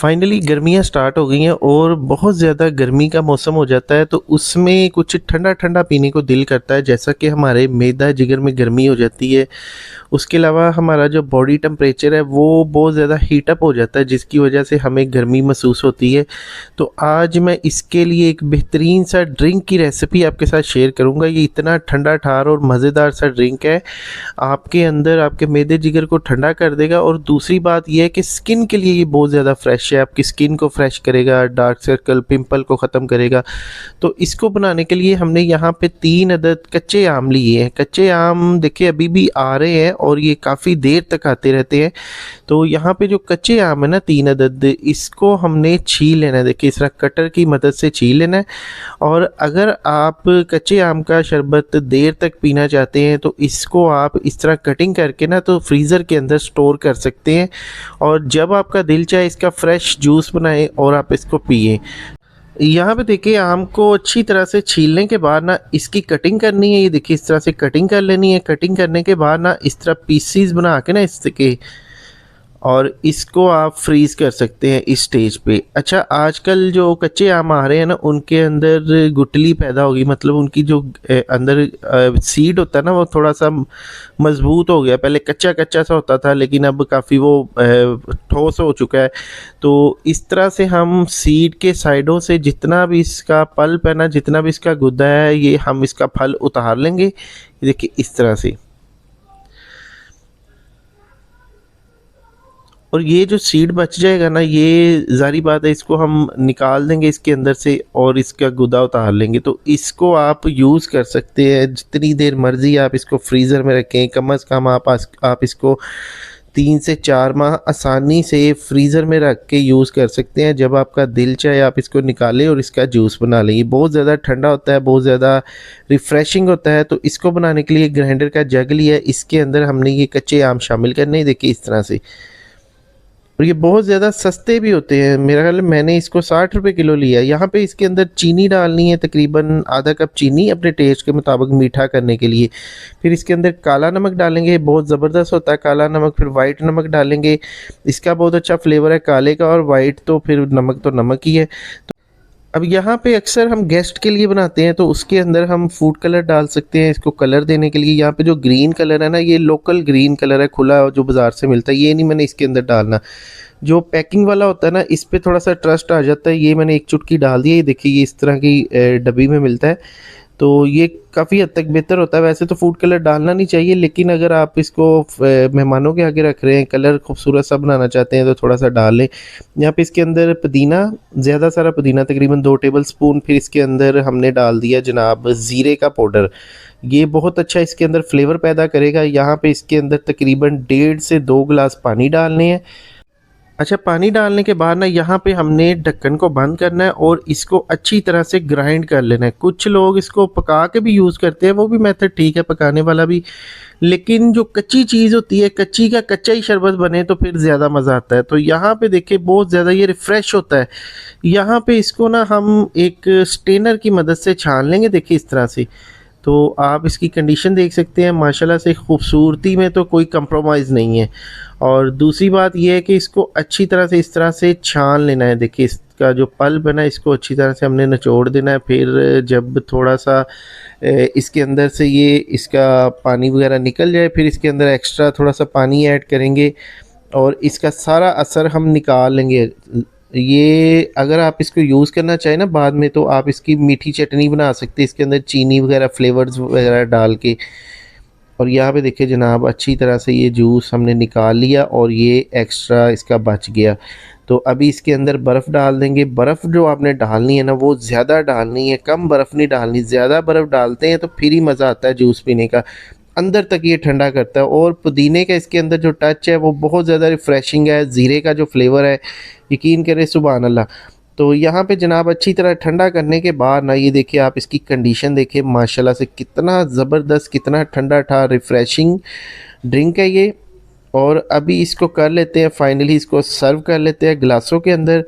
Finally गर्मियाँ start हो गई हैं और बहुत ज़्यादा गर्मी का मौसम हो जाता है, तो उसमें कुछ ठंडा ठंडा पीने को दिल करता है, जैसा कि हमारे मैदा जिगर में गर्मी हो जाती है। उसके अलावा हमारा जो बॉडी टेम्परेचर है वो बहुत ज़्यादा हीट अप हो जाता है, जिसकी वजह से हमें गर्मी महसूस होती है। तो आज मैं इसके लिए एक बेहतरीन सा ड्रिंक की रेसिपी आपके साथ शेयर करूंगा। ये इतना ठंडा ठार और मज़ेदार सा ड्रिंक है, आपके अंदर आपके मैदे जिगर को ठंडा कर देगा। और दूसरी बात यह है कि स्किन के लिए ये बहुत ज़्यादा फ्रेश है, आपकी स्किन को फ्रेश करेगा, डार्क सर्कल पिंपल को ख़त्म करेगा। तो इसको बनाने के लिए हमने यहाँ पे 3 अदद कच्चे आम लिए हैं। कच्चे आम देखिए अभी भी आ रहे हैं और ये काफ़ी देर तक आते रहते हैं। तो यहाँ पे जो कच्चे आम है ना 3 अदद, इसको हमने छील लेना है। देखिए इस तरह कटर की मदद से छील लेना है। और अगर आप कच्चे आम का शरबत देर तक पीना चाहते हैं तो इसको आप इस तरह कटिंग करके ना तो फ्रीज़र के अंदर स्टोर कर सकते हैं, और जब आपका दिल चाहे इसका फ्रेश जूस बनाएं और आप इसको पिए। यहाँ पे देखिए आम को अच्छी तरह से छीलने के बाद ना इसकी कटिंग करनी है। ये देखिए इस तरह से कटिंग कर लेनी है। कटिंग करने के बाद ना इस तरह पीसीज बना के ना इसके, और इसको आप फ्रीज़ कर सकते हैं इस स्टेज पे। अच्छा, आजकल जो कच्चे आम आ रहे हैं ना उनके अंदर गुठली पैदा होगी, मतलब उनकी जो अंदर सीड होता है ना वो थोड़ा सा मजबूत हो गया। पहले कच्चा कच्चा सा होता था, लेकिन अब काफ़ी वो ठोस हो चुका है। तो इस तरह से हम सीड के साइडों से जितना भी इसका पल्प है ना, जितना भी इसका गुद्दा है, ये हम इसका फल उतार लेंगे। देखिए इस तरह से। और ये जो सीड बच जाएगा ना, ये ज़ाहिर बात है इसको हम निकाल देंगे इसके अंदर से और इसका गुदा उतार लेंगे। तो इसको आप यूज़ कर सकते हैं जितनी देर मर्ज़ी, आप इसको फ्रीज़र में रखें। कम अज़ कम आप इसको 3 से 4 माह आसानी से फ्रीज़र में रख के यूज़ कर सकते हैं। जब आपका दिल चाहे आप इसको निकालें और इसका जूस बना लें। ये बहुत ज़्यादा ठंडा होता है, बहुत ज़्यादा रिफ़्रेशिंग होता है। तो इसको बनाने के लिए ग्राइंडर का जग लिया है, इसके अंदर हमने ये कच्चे आम शामिल करने हैं। देखिए इस तरह से। और ये बहुत ज़्यादा सस्ते भी होते हैं। मेरा ख्याल है मैंने इसको 60 रुपये किलो लिया है। यहाँ पे इसके अंदर चीनी डालनी है, तकरीबन आधा कप चीनी अपने टेस्ट के मुताबिक मीठा करने के लिए। फिर इसके अंदर काला नमक डालेंगे, बहुत ज़बरदस्त होता है काला नमक। फिर वाइट नमक डालेंगे, इसका बहुत अच्छा फ्लेवर है काले का, और वाइट तो फिर नमक तो नमक ही है। अब यहाँ पे अक्सर हम गेस्ट के लिए बनाते हैं तो उसके अंदर हम फूड कलर डाल सकते हैं इसको कलर देने के लिए। यहाँ पे जो ग्रीन कलर है ना, ये लोकल ग्रीन कलर है, खुला जो बाज़ार से मिलता है। ये नहीं मैंने इसके अंदर डालना, जो पैकिंग वाला होता है ना इस पे थोड़ा सा ट्रस्ट आ जाता है। ये मैंने एक चुटकी डाल दी है। ये देखिए ये इस तरह की डब्बी में मिलता है, तो ये काफ़ी हद तक बेहतर होता है। वैसे तो फूड कलर डालना नहीं चाहिए, लेकिन अगर आप इसको मेहमानों के आगे रख रहे हैं, कलर खूबसूरत सा बनाना चाहते हैं तो थोड़ा सा डाल लें। यहाँ पे इसके अंदर पुदीना, ज़्यादा सारा पुदीना, तकरीबन 2 टेबल स्पून। फिर इसके अंदर हमने डाल दिया जनाब ज़ीरे का पाउडर। ये बहुत अच्छा इसके अंदर फ्लेवर पैदा करेगा। यहाँ पे इसके अंदर तकरीबन 1.5 से 2 गिलास पानी डालने हैं। अच्छा, पानी डालने के बाद ना यहाँ पे हमने ढक्कन को बंद करना है और इसको अच्छी तरह से ग्राइंड कर लेना है। कुछ लोग इसको पका के भी यूज़ करते हैं, वो भी मेथड ठीक है पकाने वाला भी। लेकिन जो कच्ची चीज़ होती है, कच्ची का कच्चा ही शरबत बने तो फिर ज़्यादा मज़ा आता है। तो यहाँ पे देखिए बहुत ज़्यादा ये रिफ़्रेश होता है। यहाँ पे इसको ना हम एक स्ट्रेनर की मदद से छान लेंगे। देखिए इस तरह से। तो आप इसकी कंडीशन देख सकते हैं, माशाल्लाह से खूबसूरती में तो कोई कंप्रोमाइज़ नहीं है। और दूसरी बात यह है कि इसको अच्छी तरह से इस तरह से छान लेना है। देखिए इसका जो पल्प है ना, इसको अच्छी तरह से हमने निचोड़ देना है। फिर जब थोड़ा सा इसके अंदर से ये इसका पानी वगैरह निकल जाए, फिर इसके अंदर एक्स्ट्रा थोड़ा सा पानी ऐड करेंगे और इसका सारा असर हम निकाल लेंगे। ये अगर आप इसको यूज़ करना चाहें ना बाद में, तो आप इसकी मीठी चटनी बना सकते हैं इसके अंदर चीनी वगैरह फ्लेवर्स वगैरह डाल के। और यहाँ पे देखिए जनाब अच्छी तरह से ये जूस हमने निकाल लिया और ये एक्स्ट्रा इसका बच गया। तो अभी इसके अंदर बर्फ़ डाल देंगे। बर्फ़ जो आपने डालनी है ना वो ज़्यादा डालनी है, कम बर्फ़ नहीं डालनी। ज़्यादा बर्फ़ डालते हैं तो फिर ही मज़ा आता है जूस पीने का, अंदर तक ये ठंडा करता है। और पुदीने का इसके अंदर जो टच है वो बहुत ज़्यादा रिफ़्रेशिंग है। ज़ीरे का जो फ्लेवर है, यकीन करें सुभान अल्लाह। तो यहाँ पे जनाब अच्छी तरह ठंडा करने के बाद ना ये देखिए आप इसकी कंडीशन देखिए, माशाल्लाह से कितना ज़बरदस्त, कितना ठंडा ठा रिफ़्रेशिंग ड्रिंक है ये। और अभी इसको कर लेते हैं, फाइनली इसको सर्व कर लेते हैं गिलासों के अंदर।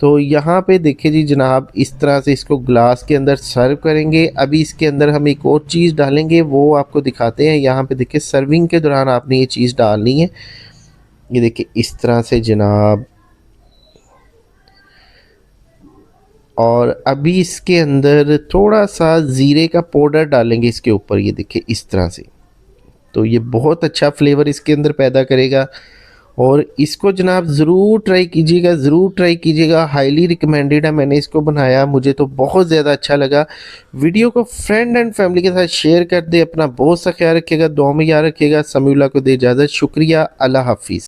तो यहाँ पे देखिए जी जनाब इस तरह से इसको ग्लास के अंदर सर्व करेंगे। अभी इसके अंदर हम एक और चीज़ डालेंगे, वो आपको दिखाते हैं। यहाँ पे देखिए सर्विंग के दौरान आपने ये चीज़ डालनी है। ये देखिए इस तरह से जनाब और अभी इसके अंदर थोड़ा सा ज़ीरे का पाउडर डालेंगे इसके ऊपर, ये देखिए इस तरह से। तो ये बहुत अच्छा फ्लेवर इसके अंदर पैदा करेगा और इसको जनाब ज़रूर ट्राई कीजिएगा, ज़रूर ट्राई कीजिएगा। हाईली रिकमेंडेड है, मैंने इसको बनाया, मुझे तो बहुत ज़्यादा अच्छा लगा। वीडियो को फ्रेंड एंड फैमिली के साथ शेयर कर दे। अपना बहुत सा ख्याल रखिएगा, दुआ में याद रखिएगा। समीउल्लाह को दे इजाज़त। शुक्रिया, अल्लाह हाफिज़।